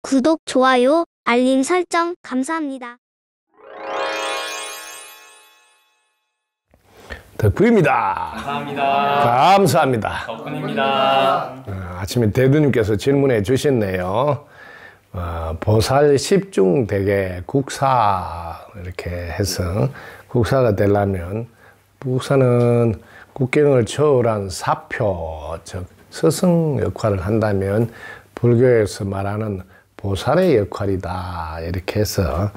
구독, 좋아요, 알림 설정 감사합니다. 덕분입니다. 감사합니다. 감사합니다. 덕분입니다. 아침에 대두님께서 질문해 주셨네요. 보살 10중 대계 국사 이렇게 해서 국사가 되려면 국사는 국경을 초월한 사표, 즉 스승 역할을 한다면 불교에서 말하는 보살의 역할이다 이렇게 해서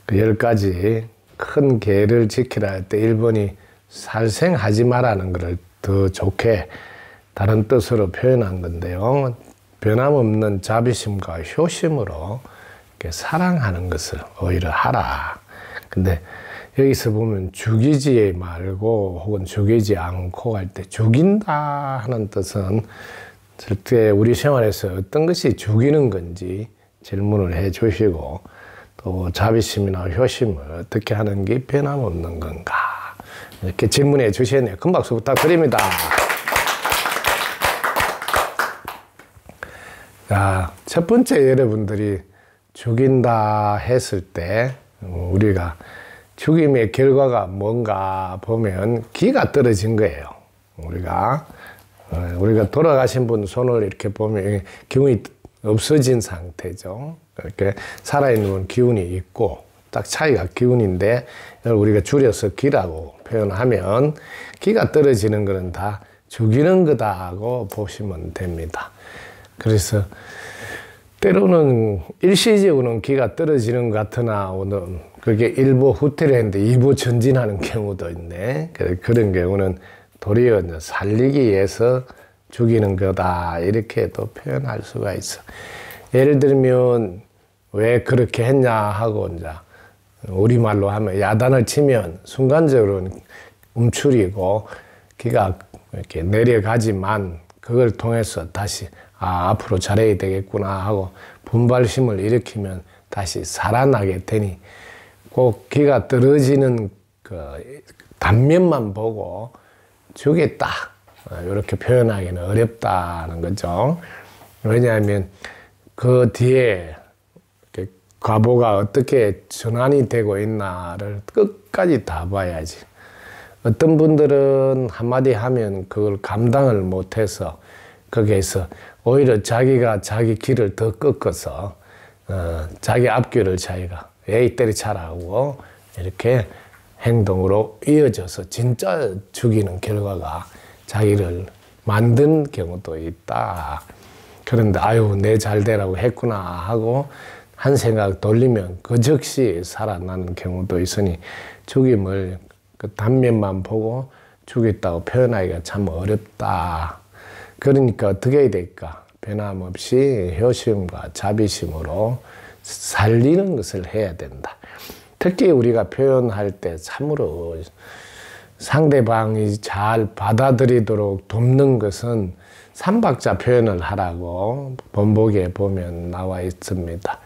그 10가지 큰 계를 지키라 할 때 1번이 살생하지 마라는 것을 더 좋게 다른 뜻으로 표현한 건데요. 변함없는 자비심과 효심으로 이렇게 사랑하는 것을 오히려 하라. 근데 여기서 보면 죽이지 말고 혹은 죽이지 않고 할 때 죽인다 하는 뜻은 절대 우리 생활에서 어떤 것이 죽이는 건지 질문을 해 주시고 또 자비심이나 효심을 어떻게 하는 게 변함없는 건가 이렇게 질문해 주셨네요. 큰 박수 부탁드립니다. 자, 첫 번째 여러분들이 죽인다 했을 때 우리가 죽임의 결과가 뭔가 보면 기가 떨어진 거예요. 우리가 돌아가신 분 손을 이렇게 보면 기운이 없어진 상태죠. 이렇게 살아있는 분 기운이 있고 딱 차이가 기운인데 이걸 우리가 줄여서 기라고 표현하면 기가 떨어지는 것은 다 죽이는 거다 하고 보시면 됩니다. 그래서 때로는 일시적으로는 기가 떨어지는 것 같으나 오늘 그게 일부 후퇴를 했는데 2부 전진하는 경우도 있네. 그런 경우는 도리어 살리기 위해서 죽이는 거다 이렇게 또 표현할 수가 있어. 예를 들면 왜 그렇게 했냐 하고 이제 우리말로 하면 야단을 치면 순간적으로 움츠리고 기가 이렇게 내려가지만 그걸 통해서 다시 앞으로 잘해야 되겠구나 하고 분발심을 일으키면 다시 살아나게 되니 꼭 기가 떨어지는 그 단면만 보고 죽였다 이렇게 표현하기는 어렵다는 거죠. 왜냐하면 그 뒤에 과보가 어떻게 전환이 되고 있나를 끝까지 다 봐야지. 어떤 분들은 한마디 하면 그걸 감당을 못해서 거기에서 오히려 자기가 자기 길을 더 꺾어서 자기 앞길을 자기가 에이 때리차라고 이렇게 행동으로 이어져서 진짜 죽이는 결과가 자기를 만든 경우도 있다. 그런데 아유 내 잘되라고 했구나 하고 한 생각 돌리면 그 즉시 살아나는 경우도 있으니 죽임을 그 단면만 보고 죽였다고 표현하기가 참 어렵다. 그러니까 어떻게 해야 될까? 변함없이 효심과 자비심으로 살리는 것을 해야 된다. 특히 우리가 표현할 때 참으로 상대방이 잘 받아들이도록 돕는 것은 삼박자 표현을 하라고 본보기에 보면 나와 있습니다.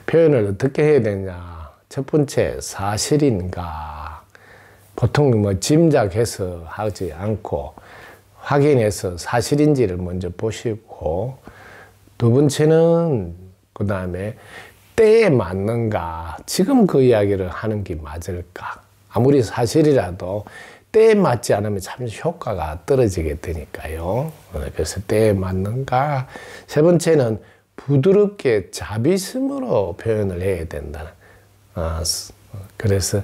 표현을 어떻게 해야 되냐? 첫 번째, 사실인가? 보통 뭐 짐작해서 하지 않고 확인해서 사실인지를 먼저 보시고 두 번째는 그 다음에 때에 맞는가? 지금 그 이야기를 하는 게 맞을까? 아무리 사실이라도 때에 맞지 않으면 참 효과가 떨어지게 되니까요. 그래서 때에 맞는가? 세 번째는 부드럽게 자비심으로 표현을 해야 된다. 그래서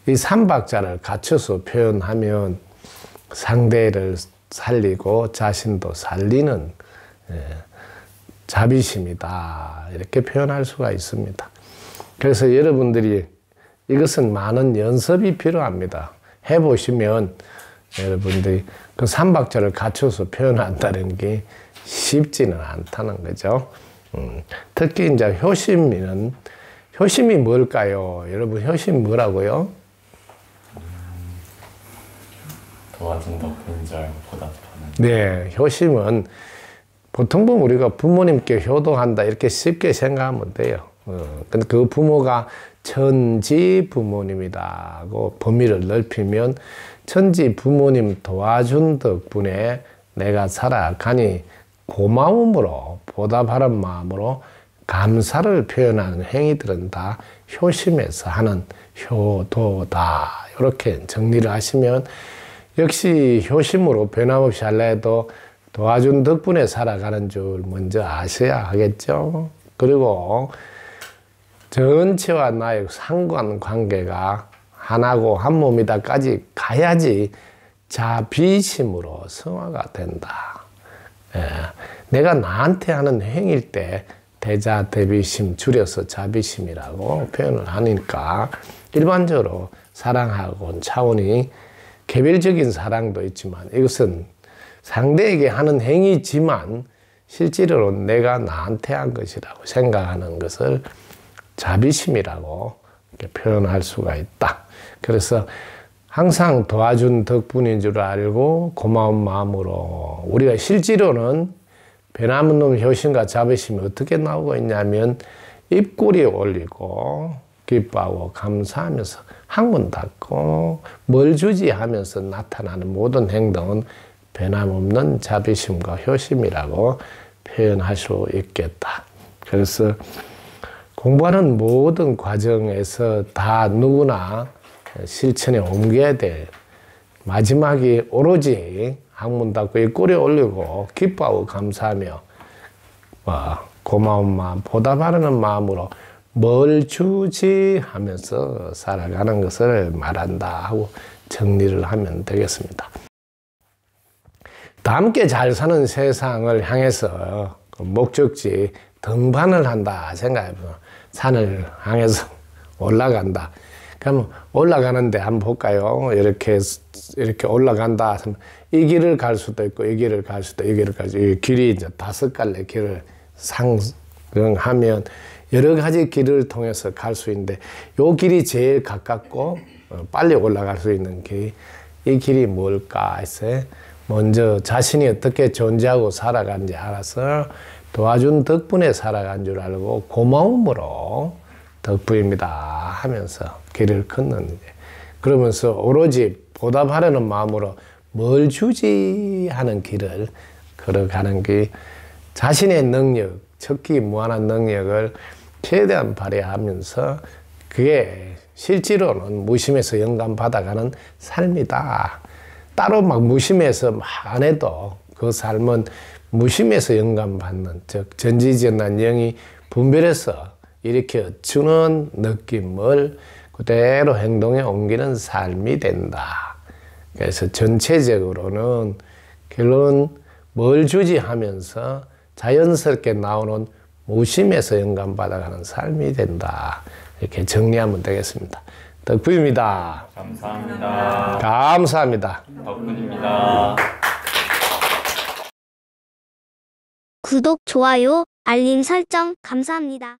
이 삼박자를 갖춰서 표현하면 상대를 살리고 자신도 살리는 자비심이다. 이렇게 표현할 수가 있습니다. 그래서 여러분들이 이것은 많은 연습이 필요합니다. 해보시면 여러분들이 그 삼박자를 갖춰서 표현한다는 게 쉽지는 않다는 거죠. 특히 이제 효심이 뭘까요? 여러분 효심 뭐라고요? 도와준다, 근절, 보답하는. 네, 효심은 보통 보면 우리가 부모님께 효도한다 이렇게 쉽게 생각하면 돼요. 근데 그 부모가 천지 부모님이다고 범위를 넓히면 천지 부모님 도와준 덕분에 내가 살아가니 고마움으로 보답하는 마음으로 감사를 표현하는 행위들은 다 효심에서 하는 효도다. 이렇게 정리를 하시면 역시 효심으로 변함없이 하려 해도 도와준 덕분에 살아가는 줄 먼저 아셔야 하겠죠. 그리고 전체와 나의 상관관계가 하나고 한 몸이다까지 가야지 자비심으로 성화가 된다. 내가 나한테 하는 행위일 때 대자대비심 줄여서 자비심이라고 표현을 하니까 일반적으로 사랑하고는 차원이 개별적인 사랑도 있지만 이것은 상대에게 하는 행위지만 실제로는 내가 나한테 한 것이라고 생각하는 것을 자비심이라고 이렇게 표현할 수가 있다. 그래서 항상 도와준 덕분인 줄 알고 고마운 마음으로 우리가 실제로는 변함없는 효심과 자비심이 어떻게 나오고 있냐면 입꼬리에 올리고 기뻐하고 감사하면서 항문 닫고 뭘 주지 하면서 나타나는 모든 행동은 변함없는 자비심과 효심이라고 표현할 수 있겠다. 그래서 공부하는 모든 과정에서 다 누구나 실천에 옮겨야 될 마지막이 오로지 항문 닫고 입꼬리 올리고 기뻐하고 감사하며 고마운 마음, 보답하려는 마음으로 뭘 주지 하면서 살아가는 것을 말한다 하고 정리를 하면 되겠습니다. 다 함께 잘 사는 세상을 향해서 목적지 등반을 한다 생각해보면 산을 향해서 올라간다. 그럼 올라가는데 한번 볼까요? 이렇게 올라간다 하면 이 길을 갈 수도 있고 이 길을 갈 수도 있고 이 길을 갈 수도 있고 이 길이 이제 5갈래 길을 상정하면 여러 가지 길을 통해서 갈 수 있는데 이 길이 제일 가깝고 빨리 올라갈 수 있는 길, 이 길이 뭘까 해서 먼저 자신이 어떻게 존재하고 살아가는지 알아서 도와준 덕분에 살아간 줄 알고 고마움으로 덕분입니다 하면서 길을 걷는, 그러면서 오로지 보답하려는 마음으로 뭘 주지 하는 길을 걸어가는 게 자신의 능력, 척기 무한한 능력을 최대한 발휘하면서 그게 실제로는 무심에서 영감 받아가는 삶이다. 따로 막 무심해서 막 안 해도 그 삶은 무심해서 영감 받는, 즉 전지전난 영이 분별해서 일으켜 주는 느낌을 그대로 행동에 옮기는 삶이 된다. 그래서 전체적으로는 결론 뭘 주지 하면서 자연스럽게 나오는 무심에서 영감 받아가는 삶이 된다. 이렇게 정리하면 되겠습니다. 덕분입니다. 감사합니다. 감사합니다. 덕분입니다. 구독, 좋아요, 알림 설정 감사합니다.